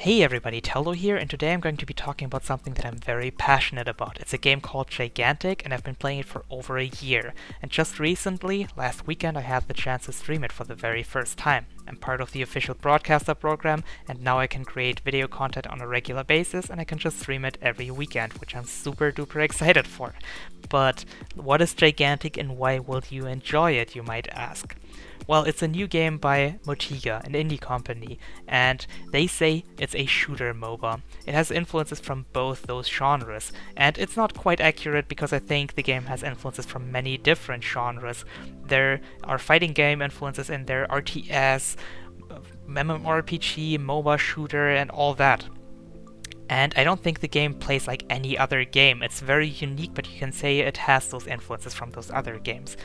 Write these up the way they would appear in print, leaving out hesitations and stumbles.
Hey everybody, Teldo here, and today I'm going to be talking about something that I'm very passionate about. It's a game called Gigantic, and I've been playing it for over a year. And just recently, last weekend, I had the chance to stream it for the very first time. I'm part of the official broadcaster program, and now I can create video content on a regular basis, and I can just stream it every weekend, which I'm super duper excited for. But what is Gigantic and why will you enjoy it, you might ask? Well, it's a new game by Motiga, an indie company, and they say it's a shooter MOBA. It has influences from both those genres, and it's not quite accurate because I think the game has influences from many different genres. There are fighting game influences in there, RTS, MMORPG, MOBA shooter, and all that. And I don't think the game plays like any other game. It's very unique, but you can say it has those influences from those other games.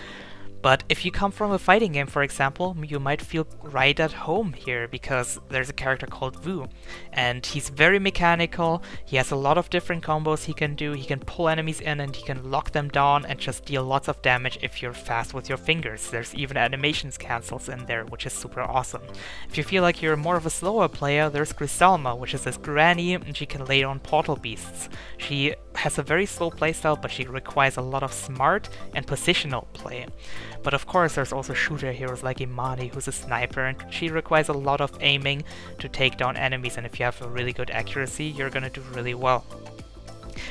But if you come from a fighting game, for example, you might feel right at home here, because there's a character called Vu, and he's very mechanical. He has a lot of different combos he can do. He can pull enemies in and he can lock them down and just deal lots of damage if you're fast with your fingers. There's even animations cancels in there, which is super awesome. If you feel like you're more of a slower player, there's Griselma, which is this granny, and she can lay down portal beasts. She has a very slow playstyle, but she requires a lot of smart and positional play. But of course there's also shooter heroes like Imani, who's a sniper, and she requires a lot of aiming to take down enemies, and if you have a really good accuracy, you're gonna do really well.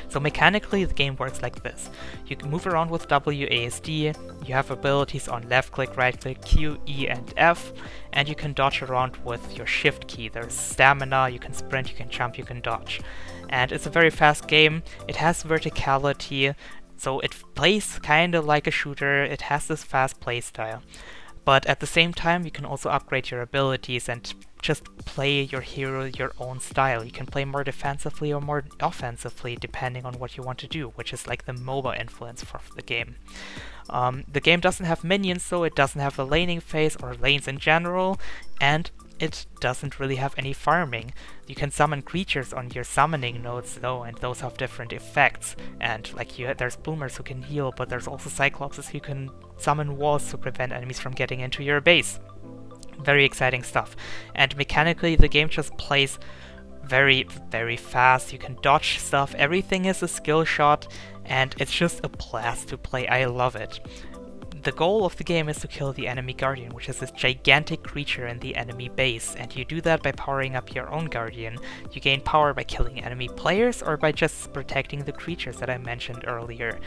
So mechanically the game works like this. You can move around with WASD, you have abilities on left click, right click, Q, E and F, and you can dodge around with your shift key. There's stamina, you can sprint, you can jump, you can dodge. And it's a very fast game. It has verticality, so it plays kinda like a shooter. It has this fast playstyle. But at the same time you can also upgrade your abilities and just play your hero your own style. You can play more defensively or more offensively depending on what you want to do, which is like the MOBA influence for the game. The game doesn't have minions, so it doesn't have a laning phase or lanes in general, and it doesn't really have any farming. You can summon creatures on your summoning nodes though, and those have different effects. And like there's bloomers who can heal, but there's also cyclopses who can summon walls to prevent enemies from getting into your base. Very exciting stuff. And mechanically the game just plays very, very fast. You can dodge stuff, everything is a skill shot, and it's just a blast to play. I love it. The goal of the game is to kill the enemy guardian, which is this gigantic creature in the enemy base, and you do that by powering up your own guardian. You gain power by killing enemy players or by just protecting the creatures that I mentioned earlier.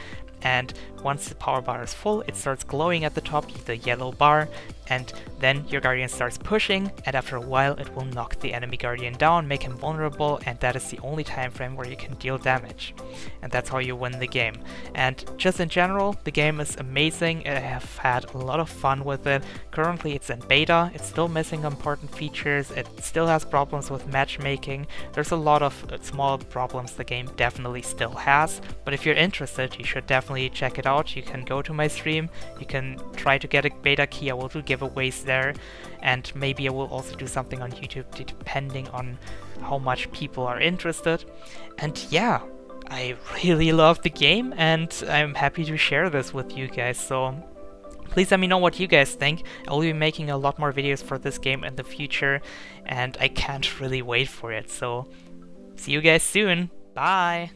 And once the power bar is full, it starts glowing at the top, the yellow bar, and then your guardian starts pushing, and after a while it will knock the enemy guardian down, make him vulnerable, and that is the only time frame where you can deal damage. And that's how you win the game. And just in general, the game is amazing. I have had a lot of fun with it. Currently it's in beta, it's still missing important features, it still has problems with matchmaking. There's a lot of small problems the game definitely still has, but if you're interested, you should definitely check it out. You can go to my stream, you can try to get a beta key, I will do giveaways there, and maybe I will also do something on YouTube depending on how much people are interested. And yeah, I really love the game and I'm happy to share this with you guys, so please let me know what you guys think. I will be making a lot more videos for this game in the future, and I can't really wait for it, so see you guys soon. Bye!